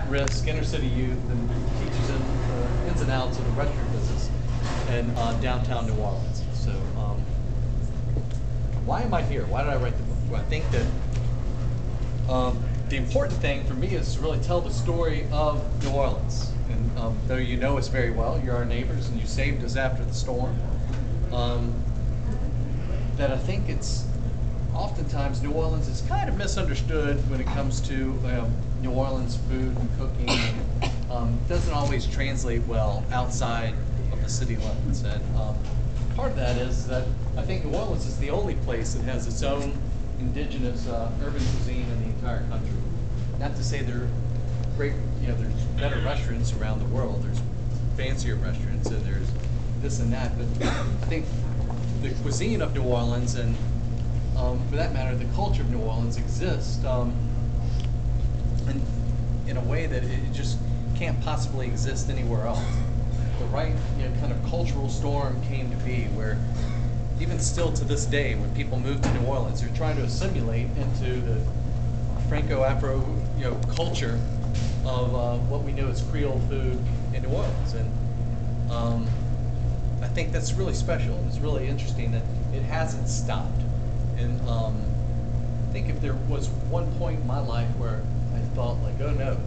at-risk inner-city youth and teaches them the ins and outs of the restaurant business in downtown New Orleans. So why am I here? Why did I write the book? Well, I think that the important thing for me is to really tell the story of New Orleans. And though you know us very well, you're our neighbors and you saved us after the storm, that I think it's oftentimes New Orleans is kind of misunderstood when it comes to New Orleans food and cooking. Doesn't always translate well outside of the city limits. And part of that is that I think New Orleans is the only place that has its own indigenous urban cuisine in the entire country. Not to say they're great, there's better restaurants around the world. There's fancier restaurants and there's this and that, but I think the cuisine of New Orleans and for that matter, the culture of New Orleans exists in a way that it just can't possibly exist anywhere else. The right kind of cultural storm came to be where even still to this day, when people move to New Orleans, they're trying to assimilate into the Franco-Afro culture of what we know as Creole food in New Orleans. And I think that's really special. It's really interesting that it hasn't stopped. And I think if there was one point in my life where I thought like, oh no,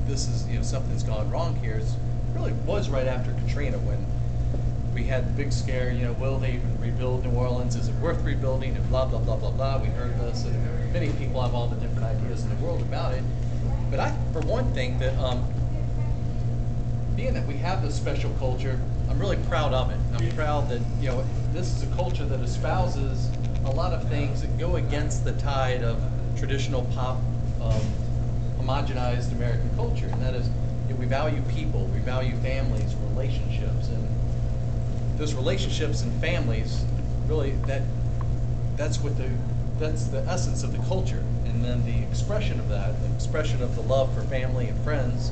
this is something's gone wrong here, it really was right after Katrina when we had the big scare. Will they even rebuild New Orleans? Is it worth rebuilding? And blah blah blah blah blah. We heard this, and many people have all the different ideas in the world about it. But I, for one, think that being that we have this special culture, I'm really proud of it. I'm proud that this is a culture that espouses a lot of things that go against the tide of traditional pop, homogenized American culture, and that is we value people, we value families, relationships, and those relationships and families really that's the essence of the culture, and then the expression of that, the expression of the love for family and friends,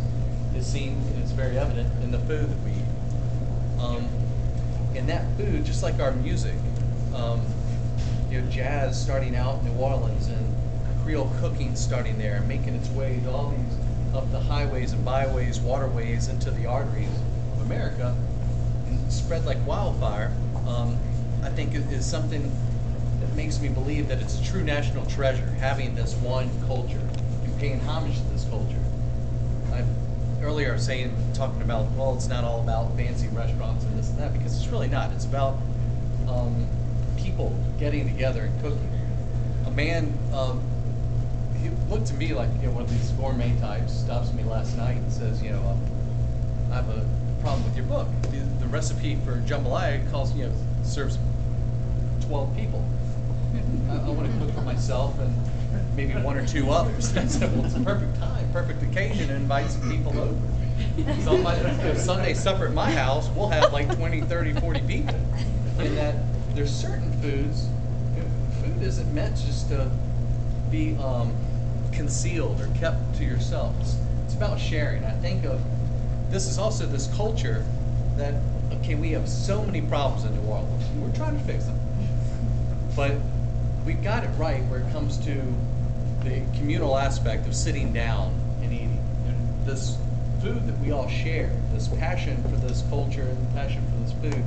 is seen, is very evident in the food that we eat. And that food, just like our music. Jazz starting out in New Orleans and Creole cooking starting there and making its way to all these up the highways and byways, waterways into the arteries of America and spread like wildfire, I think is something that makes me believe that it's a true national treasure, having this one culture and paying homage to this culture. Earlier I was talking about, well, it's not all about fancy restaurants and this and that, because it's really not. It's about people getting together and cooking. A man, he looked at me like one of these gourmet types, stops me last night and says, I have a problem with your book. The recipe for jambalaya serves 12 people. And I want to cook for myself and maybe one or two others. I said, well, it's a perfect time, perfect occasion to invite some people over. So on my Sunday supper at my house, we'll have like 20, 30, 40 people. And that there's certain foods, food isn't meant just to be concealed or kept to yourself. It's about sharing. I think of this is also this culture that, okay, we have so many problems in New Orleans. We're trying to fix them. But we've got it right where it comes to the communal aspect of sitting down and eating. And this food that we all share, this passion for this culture and passion for this food,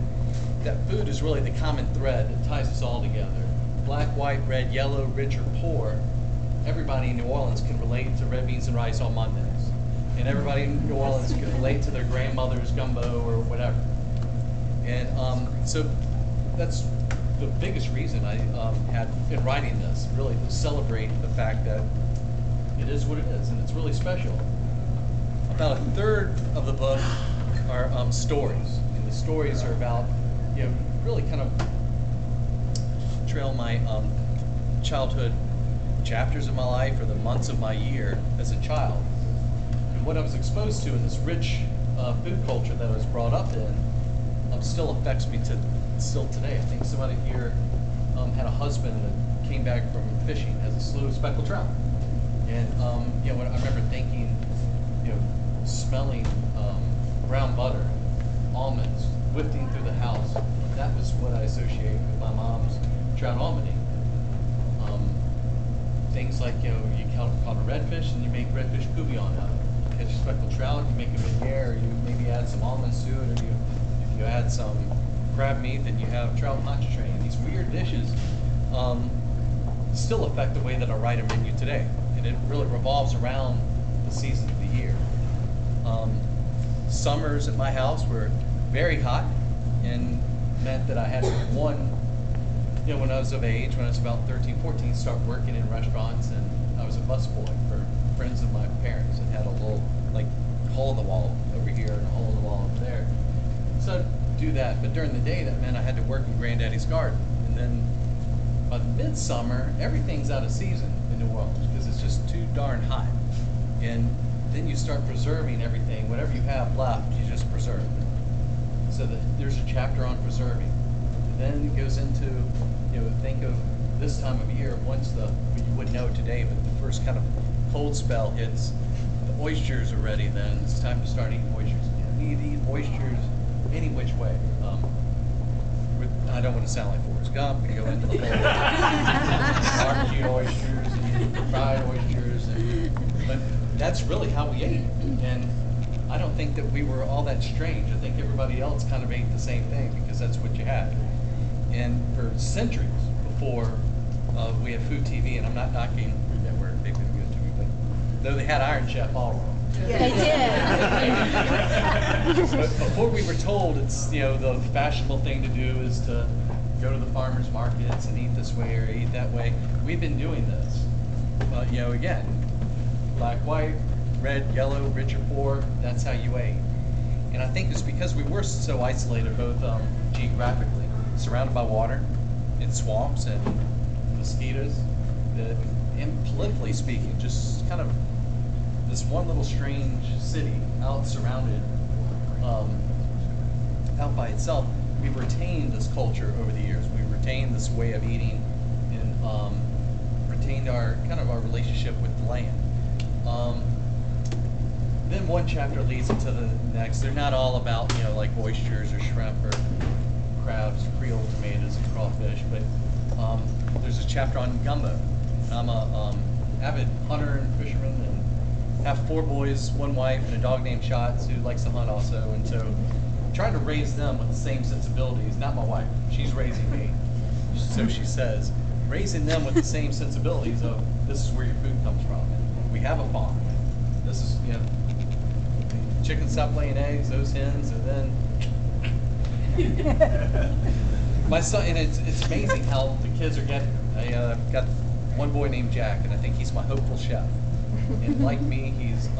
that food is really the common thread that ties us all together. Black, white, red, yellow, rich or poor, everybody in New Orleans can relate to red beans and rice on Mondays. And everybody in New Orleans can relate to their grandmother's gumbo or whatever. And so that's the biggest reason I had in writing this, really to celebrate the fact that it is what it is, and it's really special. About a third of the book are stories, and the stories are about, really kind of trail my childhood chapters of my life or the months of my year as a child. And what I was exposed to in this rich food culture that I was brought up in still affects me still today. I think somebody here had a husband that came back from fishing as a slew of speckled trout. And when I remember thinking, smelling brown butter, almonds whipping through the house. That was what I associate with my mom's trout almondy. Things like, you caught a redfish and you make redfish bouillon out of it. You catch speckled trout, you make a beignet, or you maybe add some almonds to it, or if you add some crab meat, then you have trout entree. And these weird dishes still affect the way that I write a menu today, and it really revolves around the season of the year. Summers at my house were very hot, and meant that I had one, when I was of age, when I was about 13, 14, start working in restaurants, and I was a busboy for friends of my parents, and had a little, like, hole in the wall over here and a hole in the wall over there. So I'd do that, but during the day, that meant I had to work in Granddaddy's garden. And then by the midsummer, everything's out of season in New Orleans because it's just too darn hot. And then you start preserving everything. Whatever you have left, you just preserve. So there's a chapter on preserving. And then it goes into, think of this time of year, once you wouldn't know today, but the first kind of cold spell hits, the oysters are ready then. It's time to start eating oysters again. You need to eat oysters any which way. I don't want to sound like Forrest Gump and go into the whole barbecue oysters and fried oysters, but that's really how we ate. And I don't think that we were all that strange. I think everybody else kind of ate the same thing because that's what you had. And for centuries before we had food TV, and I'm not knocking Food Network, they couldn't give it to me, but though they had Iron Chef all wrong. They did. But before we were told it's, the fashionable thing to do is to go to the farmers markets and eat this way or eat that way, we've been doing this. But, again, black, white, red, yellow, rich or poor, that's how you ate. And I think it's because we were so isolated, both geographically, surrounded by water, in swamps and mosquitoes, that, and politically speaking, just kind of this one little strange city out surrounded, out by itself. We've retained this culture over the years. We've retained this way of eating, and retained our relationship with the land. Then one chapter leads into the next. They're not all about like oysters or shrimp or crabs, Creole tomatoes, and crawfish, but there's a chapter on gumbo. I'm a avid hunter and fisherman, and have 4 boys, 1 wife, and a dog named Shots who likes to hunt also. And so trying to raise them with the same sensibilities, not my wife, she's raising me, so she says, raising them with the same sensibilities of this is where your food comes from. We have a farm. This is, chickens stop laying eggs, those hens, and then my son, and it's amazing how the kids are getting. I've got one boy named Jack, and I think he's my hopeful chef. And like me, he's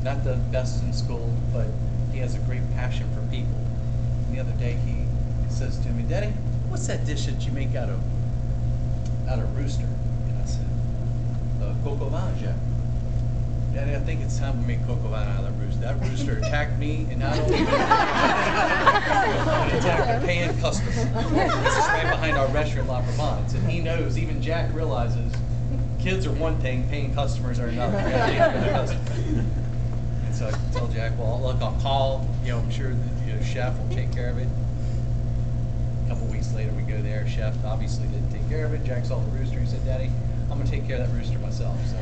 not the best in school, but he has a great passion for people. And the other day he says to me, "Daddy, what's that dish that you make out of rooster?" And I said, "Coq au vin, Jack." "Daddy, I think it's time to make coq au vin out of that rooster. That rooster attacked me, and not only it attacked a paying customer. This is right behind our restaurant, La Provence." And he knows, even Jack realizes, kids are one thing, paying customers are another. And so I tell Jack, well, look, I'll call, I'm sure the chef will take care of it. A couple weeks later, we go there. Chef obviously didn't take care of it. Jack saw the rooster. He said, "Daddy, I'm going to take care of that rooster myself." So